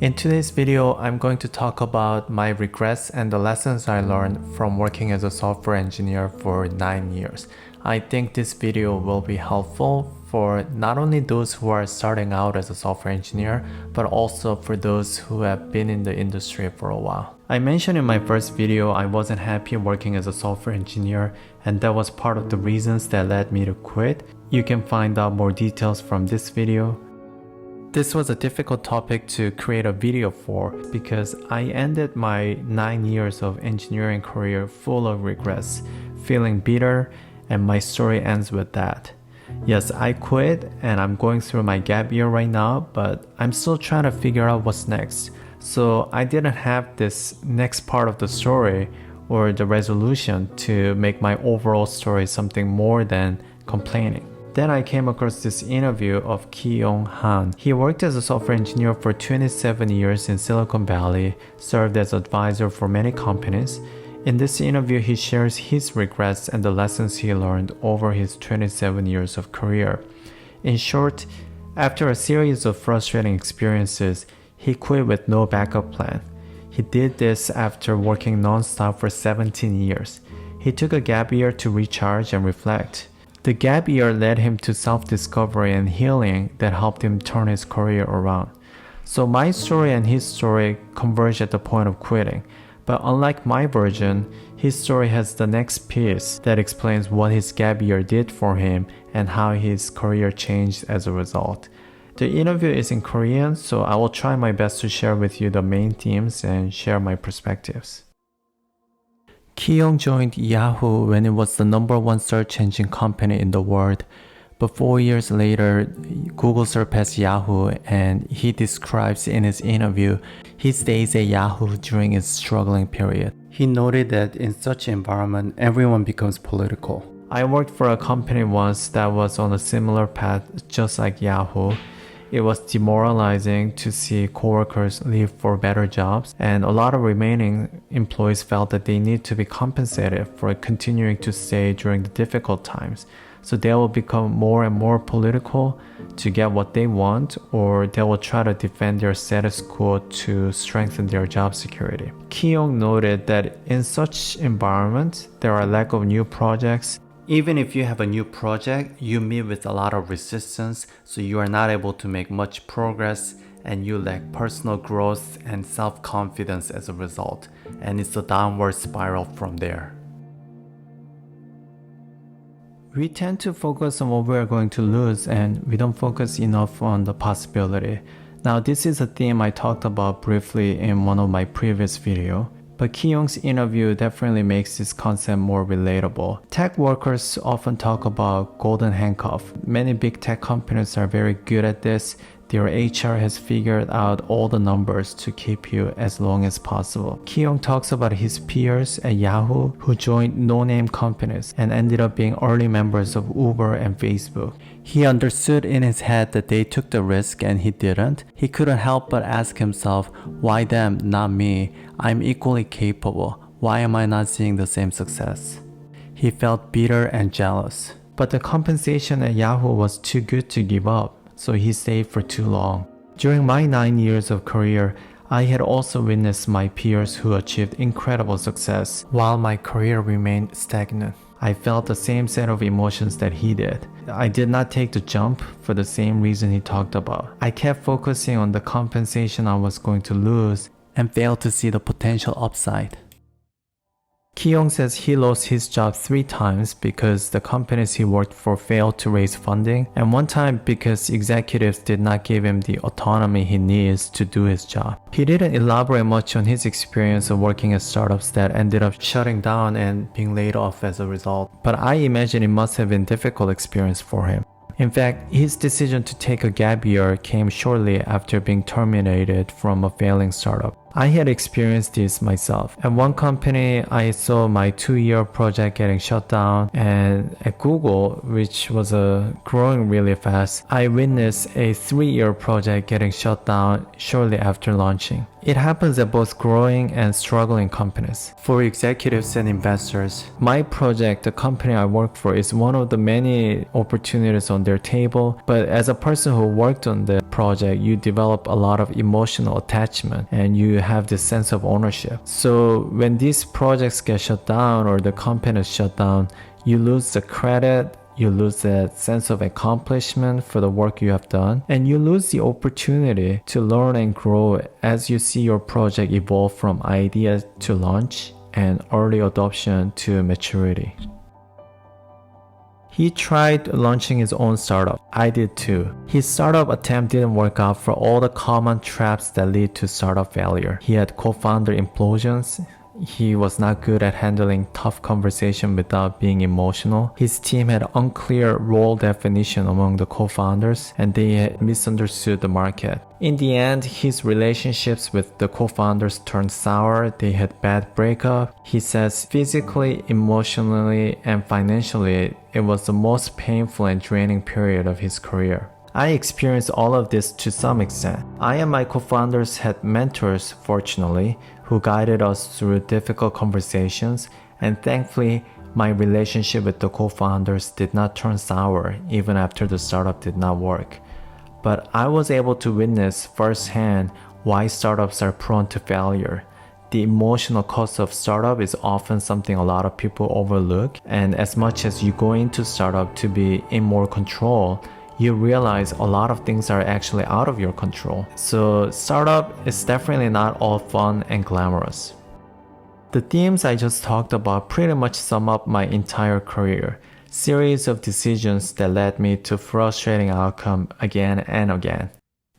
In today's video, I'm going to talk about my regrets and the lessons I learned from working as a software engineer for 9 years. I think this video will be helpful for not only those who are starting out as a software engineer, but also for those who have been in the industry for a while. I mentioned in my first video I wasn't happy working as a software engineer, and that was part of the reasons that led me to quit. You can find out more details from this video. This was a difficult topic to create a video for because I ended my 9 years of engineering career full of regrets, feeling bitter, and my story ends with that. Yes, I quit and I'm going through my gap year right now, but I'm still trying to figure out what's next. So I didn't have this next part of the story or the resolution to make my overall story something more than complaining. Then I came across this interview of Ki-Yong Han. He worked as a software engineer for 27 years in Silicon Valley, served as advisor for many companies. In this interview, he shares his regrets and the lessons he learned over his 27 years of career. In short, after a series of frustrating experiences, he quit with no backup plan. He did this after working non-stop for 17 years. He took a gap year to recharge and reflect. The gap year led him to self-discovery and healing that helped him turn his career around. So my story and his story converge at the point of quitting. But unlike my version, his story has the next piece that explains what his gap year did for him and how his career changed as a result. The interview is in Korean, so I will try my best to share with you the main themes and share my perspectives. Ki-Yong joined Yahoo when it was the #1 search engine company in the world. But 4 years later, Google surpassed Yahoo, and he describes in his interview his days at Yahoo during its struggling period. He noted that in such an environment, everyone becomes political. I worked for a company once that was on a similar path just like Yahoo. It was demoralizing to see coworkers leave for better jobs, and a lot of remaining employees felt that they need to be compensated for continuing to stay during the difficult times. So they will become more and more political to get what they want, or they will try to defend their status quo to strengthen their job security. Ki-Yong noted that in such environments, there are a lack of new projects. Even if you have a new project, you meet with a lot of resistance, so you are not able to make much progress, and you lack personal growth and self-confidence as a result, and it's a downward spiral from there. We tend to focus on what we are going to lose, and we don't focus enough on the possibility. Now, this is a theme I talked about briefly in one of my previous videos. But Ki-Yong's interview definitely makes this concept more relatable. Tech workers often talk about golden handcuff. Many big tech companies are very good at this. Their HR has figured out all the numbers to keep you as long as possible. Ki-Yong talks about his peers at Yahoo who joined no-name companies and ended up being early members of Uber and Facebook. He understood in his head that they took the risk and he didn't. He couldn't help but ask himself, why them, not me? I'm equally capable. Why am I not seeing the same success? He felt bitter and jealous. But the compensation at Yahoo was too good to give up, so he stayed for too long. During my 9 years of career, I had also witnessed my peers who achieved incredible success while my career remained stagnant. I felt the same set of emotions that he did. I did not take the jump for the same reason he talked about. I kept focusing on the compensation I was going to lose and failed to see the potential upside. Ki-Yong says he lost his job 3 times because the companies he worked for failed to raise funding, and 1 time because executives did not give him the autonomy he needs to do his job. He didn't elaborate much on his experience of working at startups that ended up shutting down and being laid off as a result, but I imagine it must have been a difficult experience for him. In fact, his decision to take a gap year came shortly after being terminated from a failing startup. I had experienced this myself. At one company, I saw my 2-year project getting shut down, and at Google, which was growing really fast, I witnessed a 3-year project getting shut down shortly after launching. It happens at both growing and struggling companies. For executives and investors, my project, the company I work for, is one of the many opportunities on their table. But as a person who worked on the project, you develop a lot of emotional attachment and you have this sense of ownership. So when these projects get shut down or the company is shut down, you lose the credit, you lose that sense of accomplishment for the work you have done, and you lose the opportunity to learn and grow as you see your project evolve from idea to launch and early adoption to maturity. He tried launching his own startup. I did too. His startup attempt didn't work out for all the common traps that lead to startup failure. He had co-founder implosions. He was not good at handling tough conversation without being emotional. His team had unclear role definition among the co-founders, and they had misunderstood the market. In the end, his relationships with the co-founders turned sour. They had bad breakup. He says physically, emotionally, and financially, it was the most painful and draining period of his career. I experienced all of this to some extent. I and my co-founders had mentors, fortunately, who guided us through difficult conversations, and thankfully, my relationship with the co-founders did not turn sour even after the startup did not work. But I was able to witness firsthand why startups are prone to failure. The emotional cost of startup is often something a lot of people overlook, and as much as you go into startup to be in more control, you realize a lot of things are actually out of your control. So startup is definitely not all fun and glamorous. The themes I just talked about pretty much sum up my entire career. Series of decisions that led me to frustrating outcome again and again.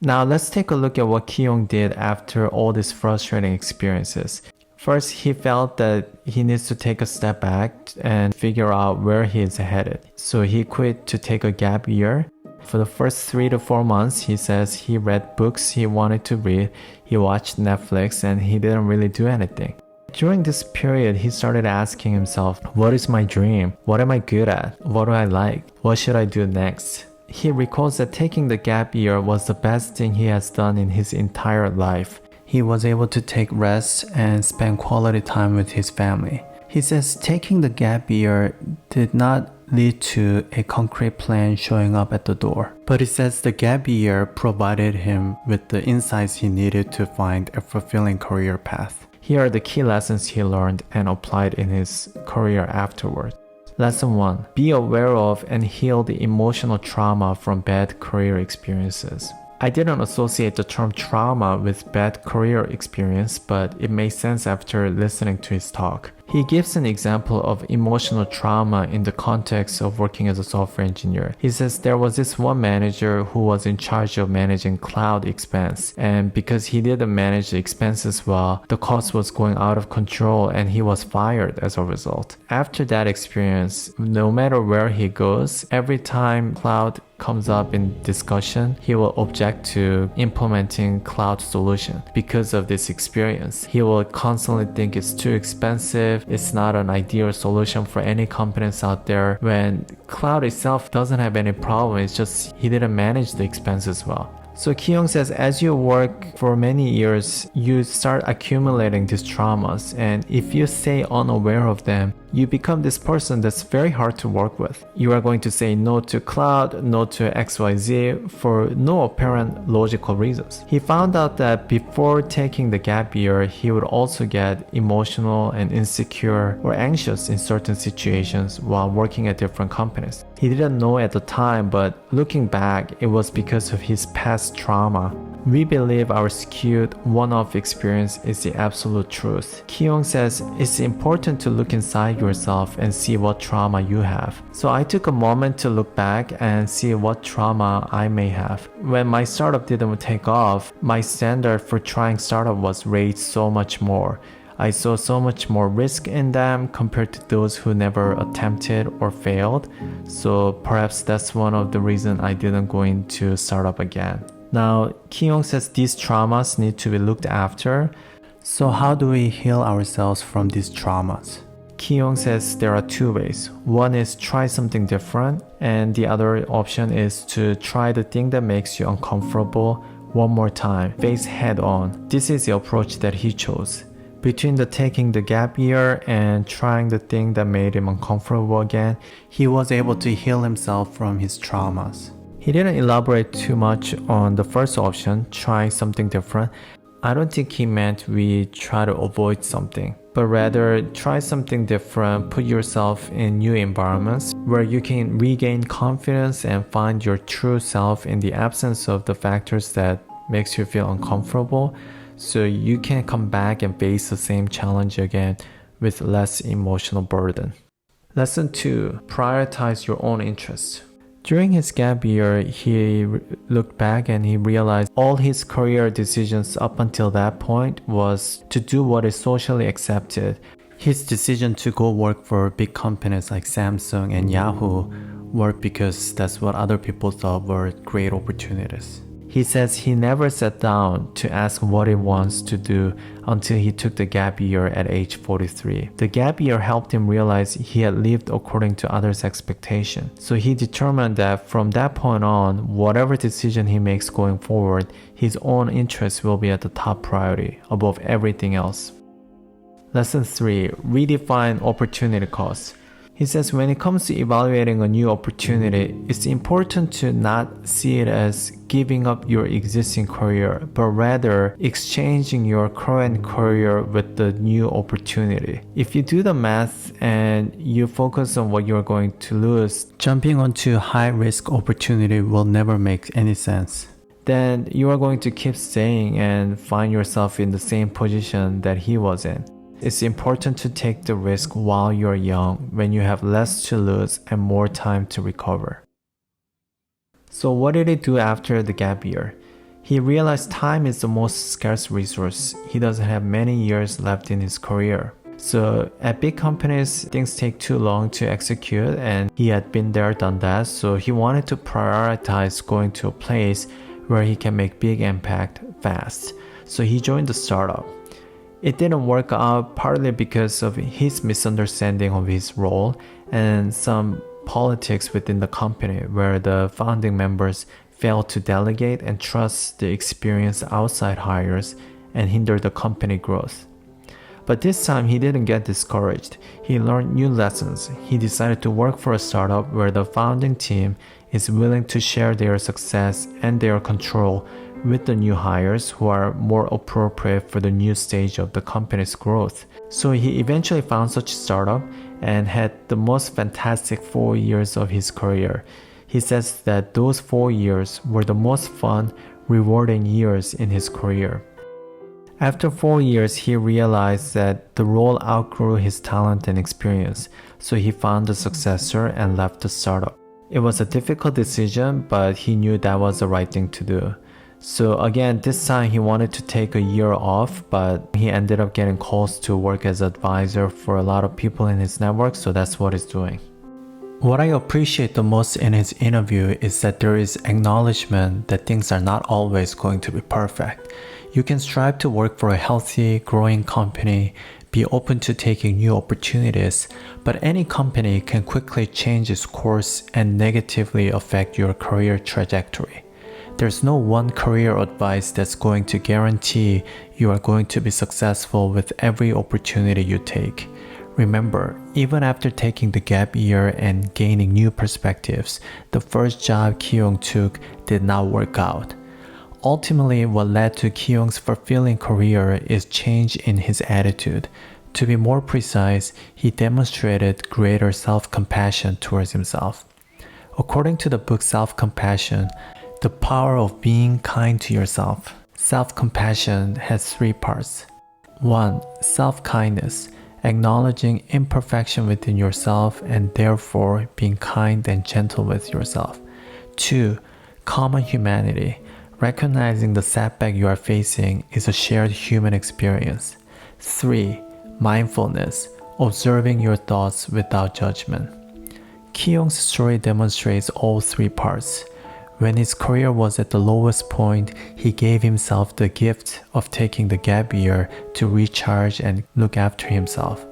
Now let's take a look at what Ki-Yong did after all these frustrating experiences. First, he felt that he needs to take a step back and figure out where he is headed. So he quit to take a gap year. For the first 3 to 4 months, he says he read books he wanted to read, he watched Netflix, and he didn't really do anything. During this period, he started asking himself, what is my dream? What am I good at? What do I like? What should I do next? He recalls that taking the gap year was the best thing he has done in his entire life. He was able to take rest and spend quality time with his family. He says taking the gap year did not lead to a concrete plan showing up at the door. But he says the gap year provided him with the insights he needed to find a fulfilling career path. Here are the key lessons he learned and applied in his career afterward. Lesson 1. Be aware of and heal the emotional trauma from bad career experiences. I didn't associate the term trauma with bad career experience, but it made sense after listening to his talk. He gives an example of emotional trauma in the context of working as a software engineer. He says there was this one manager who was in charge of managing cloud expense, and because he didn't manage the expenses well, the cost was going out of control and he was fired as a result. After that experience, no matter where he goes, every time cloud comes up in discussion, he will object to implementing cloud solution. Because of this experience, he will constantly think it's too expensive, it's not an ideal solution for any companies out there, when cloud itself doesn't have any problem, it's just he didn't manage the expenses well. So Ki-Yong says as you work for many years, you start accumulating these traumas, and if you stay unaware of them, you become this person that's very hard to work with. You are going to say no to cloud, no to XYZ for no apparent logical reasons. He found out that before taking the gap year, he would also get emotional and insecure or anxious in certain situations while working at different companies. He didn't know at the time, but looking back, it was because of his past trauma. We believe our skewed one-off experience is the absolute truth. Ki-Yong says it's important to look inside yourself and see what trauma you have. So I took a moment to look back and see what trauma I may have. When my startup didn't take off, my standard for trying startup was raised so much more. I saw so much more risk in them compared to those who never attempted or failed. So perhaps that's one of the reasons I didn't go into startup again. Now, Ki-Yong says these traumas need to be looked after. So how do we heal ourselves from these traumas? Ki-Yong says there are two ways. One is try something different, and the other option is to try the thing that makes you uncomfortable one more time, face head on. This is the approach that he chose. Between taking the gap year and trying the thing that made him uncomfortable again, he was able to heal himself from his traumas. He didn't elaborate too much on the first option, trying something different. I don't think he meant we try to avoid something, but rather try something different, put yourself in new environments where you can regain confidence and find your true self in the absence of the factors that makes you feel uncomfortable, so you can come back and face the same challenge again with less emotional burden. Lesson 2. Prioritize your own interests. During his gap year, he looked back and he realized all his career decisions up until that point was to do what is socially accepted. His decision to go work for big companies like Samsung and Yahoo worked because that's what other people thought were great opportunities. He says he never sat down to ask what he wants to do until he took the gap year at age 43. The gap year helped him realize he had lived according to others' expectation. So he determined that from that point on, whatever decision he makes going forward, his own interests will be at the top priority above everything else. Lesson 3. Redefine opportunity cost. He says when it comes to evaluating a new opportunity, it's important to not see it as giving up your existing career, but rather exchanging your current career with the new opportunity. If you do the math and you focus on what you're going to lose, jumping onto high-risk opportunity will never make any sense. Then you are going to keep staying and find yourself in the same position that he was in. It's important to take the risk while you're young, when you have less to lose and more time to recover. So what did he do after the gap year? He realized time is the most scarce resource. He doesn't have many years left in his career. So at big companies, things take too long to execute, and he had been there, done that, so he wanted to prioritize going to a place where he can make big impact fast. So he joined the startup. It didn't work out partly because of his misunderstanding of his role and some politics within the company where the founding members failed to delegate and trust the experienced outside hires and hinder the company growth. But this time he didn't get discouraged. He learned new lessons. He decided to work for a startup where the founding team is willing to share their success and their control with the new hires who are more appropriate for the new stage of the company's growth. So he eventually found such a startup and had the most fantastic 4 years of his career. He says that those 4 years were the most fun, rewarding years in his career. After 4 years, he realized that the role outgrew his talent and experience, so he found a successor and left the startup. It was a difficult decision, but he knew that was the right thing to do. So again, this time he wanted to take a year off, but he ended up getting calls to work as an advisor for a lot of people in his network, so that's what he's doing. What I appreciate the most in his interview is that there is acknowledgement that things are not always going to be perfect. You can strive to work for a healthy, growing company, be open to taking new opportunities, but any company can quickly change its course and negatively affect your career trajectory. There's no one career advice that's going to guarantee you are going to be successful with every opportunity you take. Remember, even after taking the gap year and gaining new perspectives, the first job Ki-Yong took did not work out. Ultimately, what led to Ki-Yong's fulfilling career is change in his attitude. To be more precise, he demonstrated greater self-compassion towards himself. According to the book Self-Compassion, the power of being kind to yourself. Self-compassion has 3 parts. 1. Self-kindness, acknowledging imperfection within yourself and therefore being kind and gentle with yourself. 2. Common humanity, recognizing the setback you are facing is a shared human experience. 3. Mindfulness, observing your thoughts without judgment. Ki-Yong's story demonstrates all 3 parts. When his career was at the lowest point, he gave himself the gift of taking the gap year to recharge and look after himself.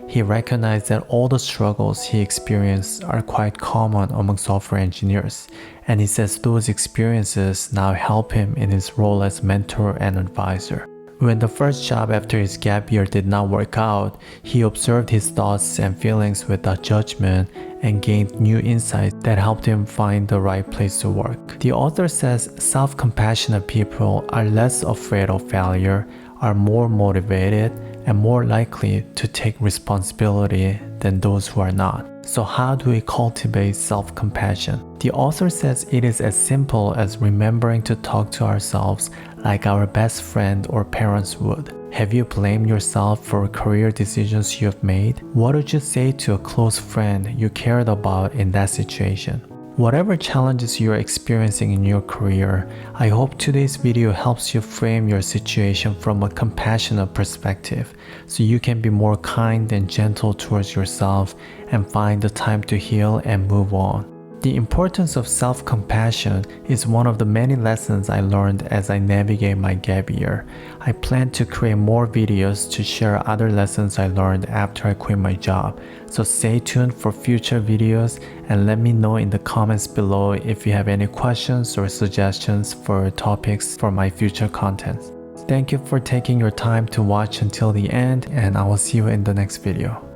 he recognized that all the struggles he experienced are quite common among software engineers, and he says those experiences now help him in his role as mentor and advisor. When the first job after his gap year did not work out, he observed his thoughts and feelings without judgment and gained new insights that helped him find the right place to work. The author says self-compassionate people are less afraid of failure, are more motivated, and more likely to take responsibility than those who are not. So how do we cultivate self-compassion? The author says it is as simple as remembering to talk to ourselves like our best friend or parents would. Have you blamed yourself for career decisions you have made? What would you say to a close friend you cared about in that situation? Whatever challenges you are experiencing in your career, I hope today's video helps you frame your situation from a compassionate perspective so you can be more kind and gentle towards yourself and find the time to heal and move on. The importance of self-compassion is one of the many lessons I learned as I navigate my gap year. I plan to create more videos to share other lessons I learned after I quit my job. So stay tuned for future videos and let me know in the comments below if you have any questions or suggestions for topics for my future content. Thank you for taking your time to watch until the end, and I will see you in the next video.